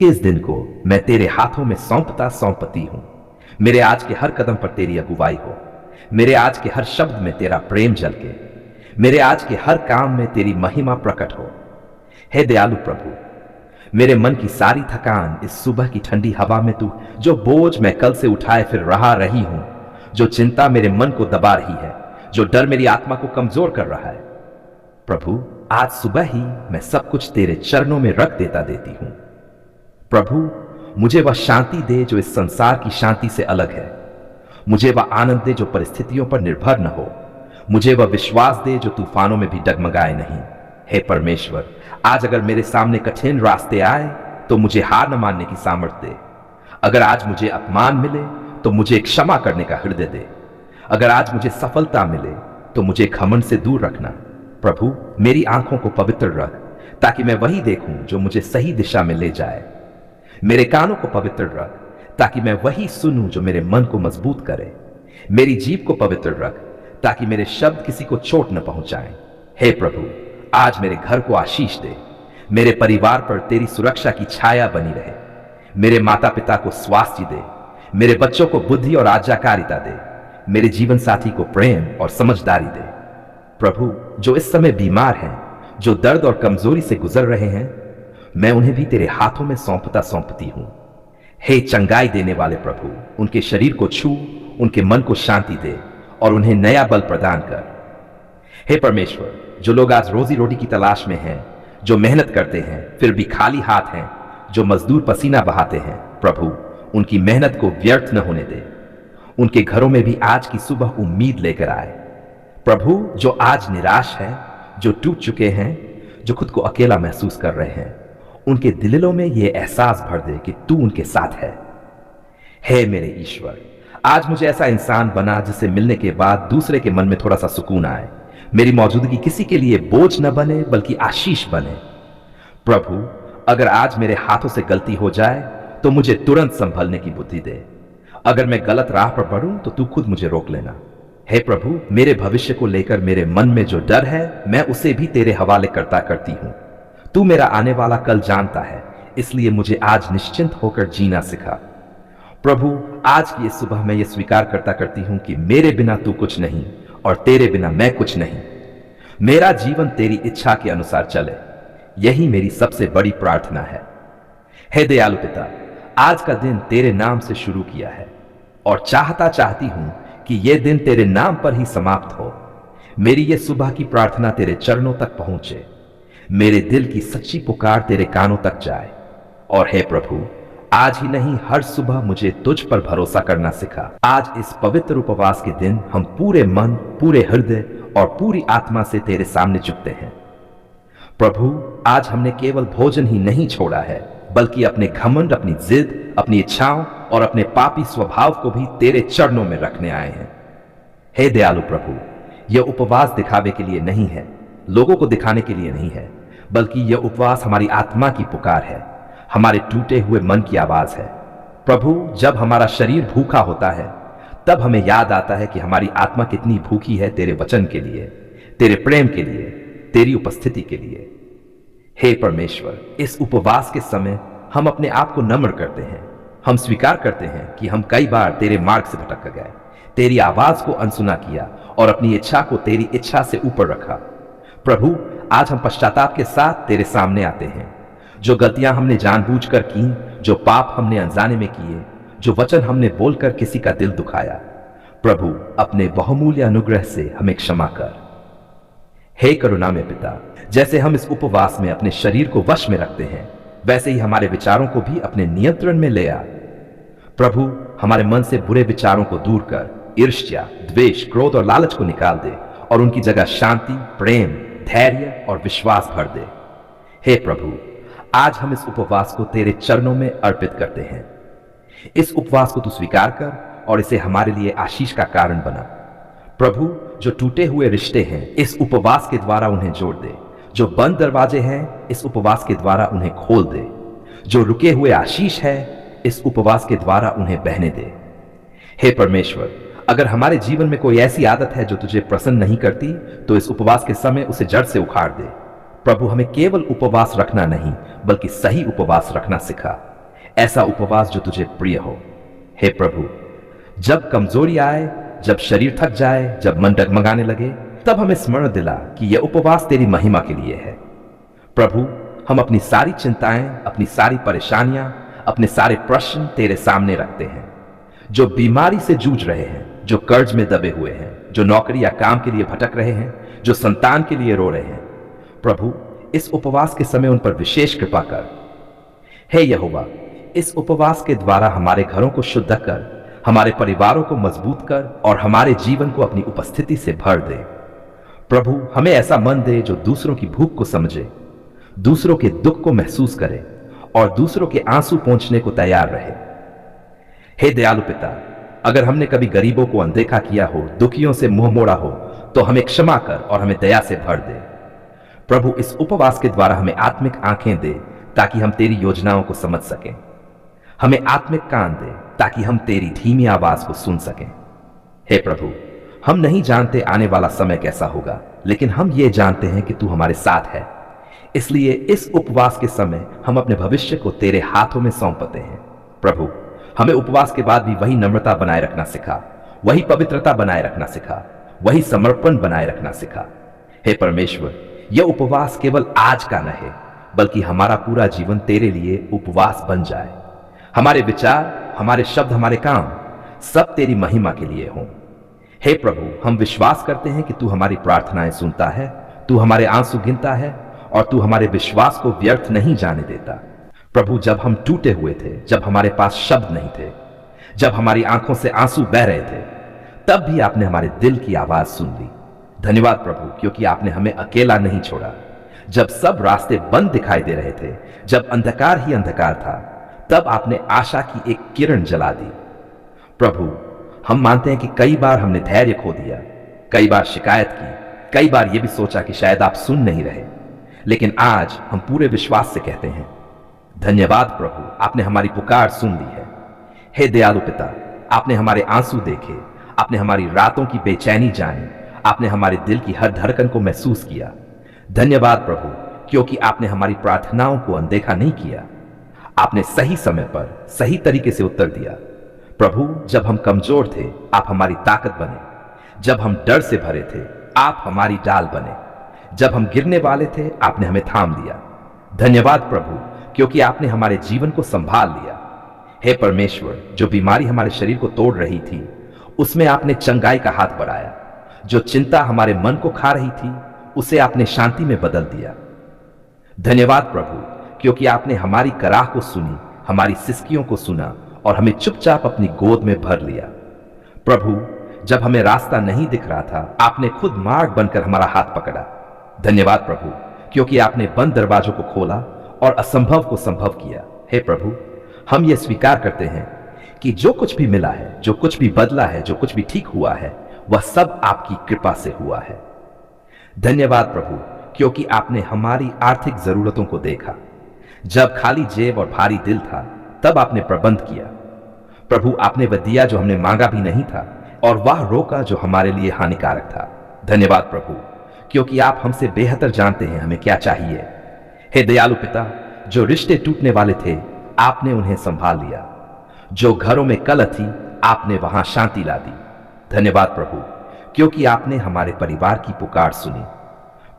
इस दिन को मैं तेरे हाथों में सौंपती हूं। मेरे आज के हर कदम पर तेरी अगुवाई हो। मेरे आज के हर शब्द में तेरा प्रेम झलके। मेरे आज के हर काम में तेरी महिमा प्रकट हो। हे दयालु प्रभु, मेरे मन की सारी थकान इस सुबह की ठंडी हवा में तू जो बोझ मैं कल से उठाए फिर रही हूं, जो चिंता मेरे मन को दबा रही है, जो डर मेरी आत्मा को कमजोर कर रहा है, प्रभु आज सुबह ही मैं सब कुछ तेरे चरणों में रख देती हूं। प्रभु मुझे वह शांति दे जो इस संसार की शांति से अलग है। मुझे वह आनंद दे जो परिस्थितियों पर निर्भर न हो। मुझे वह विश्वास दे जो तूफानों में भी डगमगाए नहीं। हे परमेश्वर, आज अगर मेरे सामने कठिन रास्ते आए तो मुझे हार न मानने की सामर्थ्य दे। अगर आज मुझे अपमान मिले तो मुझे क्षमा करने का हृदय दे। अगर आज मुझे सफलता मिले तो मुझे घमंड से दूर रखना। प्रभु मेरी आंखों को पवित्र रख ताकि मैं वही देखूं जो मुझे सही दिशा में ले जाए। मेरे कानों को पवित्र रख ताकि मैं वही सुनूं जो मेरे मन को मजबूत करे। मेरी जीभ को पवित्र रख ताकि मेरे शब्द किसी को चोट न पहुंचाएं। हे प्रभु, आज मेरे घर को आशीष दे। मेरे परिवार पर तेरी सुरक्षा की छाया बनी रहे। मेरे माता पिता को स्वास्थ्य दे। मेरे बच्चों को बुद्धि और आज्ञाकारिता दे। मेरे जीवन साथी को प्रेम और समझदारी दे। प्रभु जो इस समय बीमार हैं, जो दर्द और कमजोरी से गुजर रहे हैं, मैं उन्हें भी तेरे हाथों में सौंपती हूं। हे चंगाई देने वाले प्रभु, उनके शरीर को छू, उनके मन को शांति दे और उन्हें नया बल प्रदान कर। हे परमेश्वर, जो लोग आज रोजी रोटी की तलाश में हैं, जो मेहनत करते हैं फिर भी खाली हाथ हैं, जो मजदूर पसीना बहाते हैं, प्रभु उनकी मेहनत को व्यर्थ न होने दे। उनके घरों में भी आज की सुबह उम्मीद लेकर आए। प्रभु जो आज निराश हैं, जो टूट चुके हैं, जो खुद को अकेला महसूस कर रहे हैं, उनके दिलों में यह एहसास भर दे कि तू उनके साथ है। हे मेरे ईश्वर, आज मुझे ऐसा इंसान बना जिससे मिलने के बाद दूसरे के मन में थोड़ा सा सुकून आए। मेरी मौजूदगी किसी के लिए बोझ न बने बल्कि आशीष बने। प्रभु अगर आज मेरे हाथों से गलती हो जाए तो मुझे तुरंत संभलने की बुद्धि दे। अगर मैं गलत राह पर बढ़ूं तो तू खुद मुझे रोक लेना। हे प्रभु, मेरे भविष्य को लेकर मेरे मन में जो डर है मैं उसे भी तेरे हवाले करती हूं। तू मेरा आने वाला कल जानता है, इसलिए मुझे आज निश्चिंत होकर जीना सिखा। प्रभु आज की इस सुबह मैं ये स्वीकार करती हूं कि मेरे बिना तू कुछ नहीं और तेरे बिना मैं कुछ नहीं। मेरा जीवन तेरी इच्छा के अनुसार चले, यही मेरी सबसे बड़ी प्रार्थना है। हे दयालु पिता, आज का दिन तेरे नाम से शुरू किया है और चाहती हूं कि यह दिन तेरे नाम पर ही समाप्त हो। मेरी यह सुबह की प्रार्थना तेरे चरणों तक पहुंचे। मेरे दिल की सच्ची पुकार तेरे कानों तक जाए। और हे प्रभु, आज ही नहीं हर सुबह मुझे तुझ पर भरोसा करना सिखा। आज इस पवित्र उपवास के दिन हम पूरे मन, पूरे हृदय और पूरी आत्मा से तेरे सामने झुकते हैं। प्रभु आज हमने केवल भोजन ही नहीं छोड़ा है बल्कि अपने घमंड, अपनी जिद, अपनी इच्छाओं और अपने पापी स्वभाव को भी तेरे चरणों में रखने आए हैं। हे दयालु प्रभु, यह उपवास दिखावे के लिए नहीं है, लोगों को दिखाने के लिए नहीं है, बल्कि यह उपवास हमारी आत्मा की पुकार है, हमारे टूटे हुए मन की आवाज है। प्रभु जब हमारा शरीर भूखा होता है तब हमें याद आता है कि हमारी आत्मा कितनी भूखी है तेरे वचन के लिए, तेरे प्रेम के लिए, तेरी उपस्थिति के लिए। हे परमेश्वर, इस उपवास के समय हम अपने आप को नम्र करते हैं। हम स्वीकार करते हैं कि हम कई बार तेरे मार्ग से भटक गए, तेरी आवाज को अनसुना किया और अपनी इच्छा को तेरी इच्छा से ऊपर रखा। प्रभु आज हम पश्चाताप के साथ तेरे सामने आते हैं। जो गलतियां हमने जानबूझकर की, जो पाप हमने अनजाने में किए, जो वचन हमने बोलकर किसी का दिल दुखाया, प्रभु अपने बहुमूल्य अनुग्रह से हमें क्षमा कर। हे करुणामय पिता, जैसे हम इस उपवास में अपने शरीर को वश में रखते हैं, वैसे ही हमारे विचारों को भी अपने नियंत्रण में ले आ। प्रभु हमारे मन से बुरे विचारों को दूर कर, ईर्ष्या, द्वेष, क्रोध और लालच को निकाल दे और उनकी जगह शांति, प्रेम, धैर्य और विश्वास भर दे। हे प्रभु, आज हम इस उपवास को तेरे चरणों में अर्पित करते हैं। इस उपवास को तू स्वीकार कर और इसे हमारे लिए आशीष का कारण बना। प्रभु जो टूटे हुए रिश्ते हैं, इस उपवास के द्वारा उन्हें जोड़ दे। जो बंद दरवाजे हैं, इस उपवास के द्वारा उन्हें खोल दे। जो रुके हुए आशीष है, इस उपवास के द्वारा उन्हें बहने दे। हे परमेश्वर, अगर हमारे जीवन में कोई ऐसी आदत है जो तुझे प्रसन्न नहीं करती, तो इस उपवास के समय उसे जड़ से उखाड़ दे। प्रभु हमें केवल उपवास रखना नहीं बल्कि सही उपवास रखना सिखा। ऐसा उपवास जो तुझे प्रिय हो। हे प्रभु, जब कमजोरी आए, जब शरीर थक जाए, जब मन डगमगाने लगे, तब हमें स्मरण दिला कि यह उपवास तेरी महिमा के लिए है। प्रभु, हम अपनी सारी चिंताएं, अपनी सारी परेशानियां, अपने सारे प्रश्न तेरे सामने रखते हैं। जो बीमारी से जूझ रहे हैं, जो कर्ज में दबे हुए हैं, जो नौकरी या काम के लिए भटक रहे हैं, जो संतान के लिए रो रहे हैं, प्रभु इस उपवास के समय उन पर विशेष कृपा कर। हे यहोवा, इस उपवास के द्वारा हमारे घरों को शुद्ध कर, हमारे परिवारों को मजबूत कर और हमारे जीवन को अपनी उपस्थिति से भर दे। प्रभु, हमें ऐसा मन दे जो दूसरों की भूख को समझे, दूसरों के दुख को महसूस करे और दूसरों के आंसू पोंछने को तैयार रहे। हे दयालु पिता, अगर हमने कभी गरीबों को अनदेखा किया हो, दुखियों से मुंह मोड़ा हो, तो हमें क्षमा कर और हमें दया से भर दे। प्रभु, इस उपवास के द्वारा हमें आत्मिक आंखें दे ताकि हम तेरी योजनाओं को समझ सकें। हमें आत्मिक कान दे ताकि हम तेरी धीमी आवाज को सुन सकें। हे प्रभु, हम नहीं जानते आने वाला समय कैसा होगा, लेकिन हम ये जानते हैं कि तू हमारे साथ है। इसलिए इस उपवास के समय हम अपने भविष्य को तेरे हाथों में सौंपते हैं। प्रभु, हमें उपवास के बाद भी वही नम्रता बनाए रखना सिखा, वही पवित्रता बनाए रखना सिखा, वही समर्पण बनाए रखना सिखा। हे परमेश्वर, यह उपवास केवल आज का न है, बल्कि हमारा पूरा जीवन तेरे लिए उपवास बन जाए। हमारे विचार, हमारे शब्द, हमारे काम सब तेरी महिमा के लिए हों। हे प्रभु, हम विश्वास करते हैं कि तू हमारी प्रार्थनाएं सुनता है, तू हमारे आंसू गिनता है और तू हमारे विश्वास को व्यर्थ नहीं जाने देता। प्रभु, जब हम टूटे हुए थे, जब हमारे पास शब्द नहीं थे, जब हमारी आंखों से आंसू बह रहे थे, तब भी आपने हमारे दिल की आवाज सुन ली। धन्यवाद प्रभु, क्योंकि आपने हमें अकेला नहीं छोड़ा। जब सब रास्ते बंद दिखाई दे रहे थे, जब अंधकार ही अंधकार था, तब आपने आशा की एक किरण जला दी। प्रभु, हम मानते हैं कि कई बार हमने धैर्य खो दिया, कई बार शिकायत की, कई बार यह भी सोचा कि शायद आप सुन नहीं रहे, लेकिन आज हम पूरे विश्वास से कहते हैं, धन्यवाद प्रभु, आपने हमारी पुकार सुन ली है। हे दयालु पिता, आपने हमारे आंसू देखे, आपने हमारी रातों की बेचैनी जानी, आपने हमारे दिल की हर धड़कन को महसूस किया। धन्यवाद प्रभु, क्योंकि आपने हमारी प्रार्थनाओं को अनदेखा नहीं किया। आपने सही समय पर सही तरीके से उत्तर दिया। प्रभु, जब हम कमजोर थे, आप हमारी ताकत बने। जब हम डर से भरे थे, आप हमारी डाल बने। जब हम गिरने वाले थे, आपने हमें थाम लिया। धन्यवाद प्रभु, क्योंकि आपने हमारे जीवन को संभाल लिया। हे परमेश्वर, जो बीमारी हमारे शरीर को तोड़ रही थी, उसमें आपने चंगाई का हाथ बढ़ाया। जो चिंता हमारे मन को खा रही थी, उसे आपने शांति में बदल दिया। धन्यवाद प्रभु, क्योंकि आपने हमारी कराह को सुनी, हमारी सिसकियों को सुना और हमें चुपचाप अपनी गोद में भर लिया। प्रभु, जब हमें रास्ता नहीं दिख रहा था, आपने खुद मार्ग बनकर हमारा हाथ पकड़ा। धन्यवाद प्रभु, क्योंकि आपने बंद दरवाजों को खोला और असंभव को संभव किया। हे प्रभु, हम ये स्वीकार करते हैं कि जो कुछ भी मिला है, जो कुछ भी बदला है, जो कुछ भी ठीक हुआ है, वह सब आपकी कृपा से हुआ है। धन्यवाद प्रभु, क्योंकि आपने हमारी आर्थिक जरूरतों को देखा। जब खाली जेब और भारी दिल था, तब आपने प्रबंध किया। प्रभु, आपने वह दिया जो हमने मांगा भी नहीं था और वह रोका जो हमारे लिए हानिकारक था। धन्यवाद प्रभु, क्योंकि आप हमसे बेहतर जानते हैं हमें क्या चाहिए। हे दयालु पिता, जो रिश्ते टूटने वाले थे, आपने उन्हें संभाल लिया। जो घरों में कलह थी, आपने वहां शांति ला दी। धन्यवाद प्रभु, क्योंकि आपने हमारे परिवार की पुकार सुनी।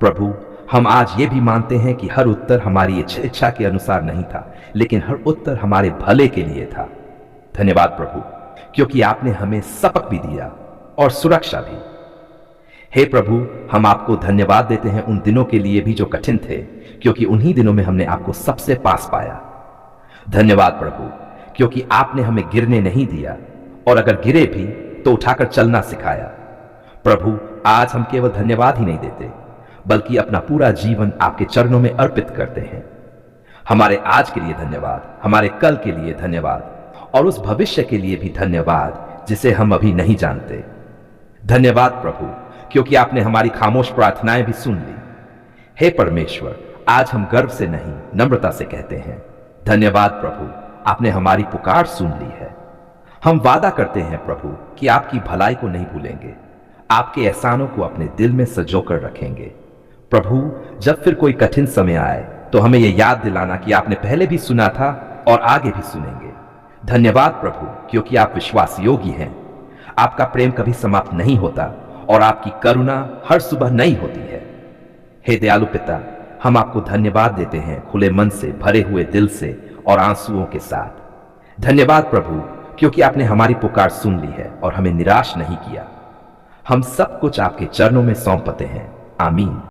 प्रभु, हम आज ये भी मानते हैं कि हर उत्तर हमारी इच्छा के अनुसार नहीं था, लेकिन हर उत्तर हमारे भले के लिए था। धन्यवाद प्रभु, क्योंकि आपने हमें सबक भी दिया और सुरक्षा भी। हे प्रभु, हम आपको धन्यवाद देते हैं उन दिनों के लिए भी जो कठिन थे, क्योंकि उन्हीं दिनों में हमने आपको सबसे पास पाया। धन्यवाद प्रभु, क्योंकि आपने हमें गिरने नहीं दिया और अगर गिरे भी तो उठाकर चलना सिखाया। प्रभु, आज हम केवल धन्यवाद ही नहीं देते, बल्कि अपना पूरा जीवन आपके चरणों में अर्पित करते हैं। हमारे आज के लिए धन्यवाद, हमारे कल के लिए धन्यवाद और उस भविष्य के लिए भी धन्यवाद जिसे हम अभी नहीं जानते। धन्यवाद प्रभु, क्योंकि आपने हमारी खामोश प्रार्थनाएं भी सुन ली। हे परमेश्वर, आज हम गर्व से नहीं, नम्रता से कहते हैं, धन्यवाद प्रभु, आपने हमारी पुकार सुन ली है। हम वादा करते हैं प्रभु कि आपकी भलाई को नहीं भूलेंगे, आपके एहसानों को अपने दिल में सजोकर रखेंगे। प्रभु, जब फिर कोई कठिन समय आए तो हमें यह याद दिलाना कि आपने पहले भी सुना था और आगे भी सुनेंगे। धन्यवाद प्रभु, क्योंकि आप विश्वास योग्य हैं। आपका प्रेम कभी समाप्त नहीं होता और आपकी करुणा हर सुबह नई होती है। हे दयालु पिता, हम आपको धन्यवाद देते हैं, खुले मन से, भरे हुए दिल से और आंसुओं के साथ। धन्यवाद प्रभु, क्योंकि आपने हमारी पुकार सुन ली है और हमें निराश नहीं किया। हम सब कुछ आपके चरणों में सौंपते हैं। आमीन।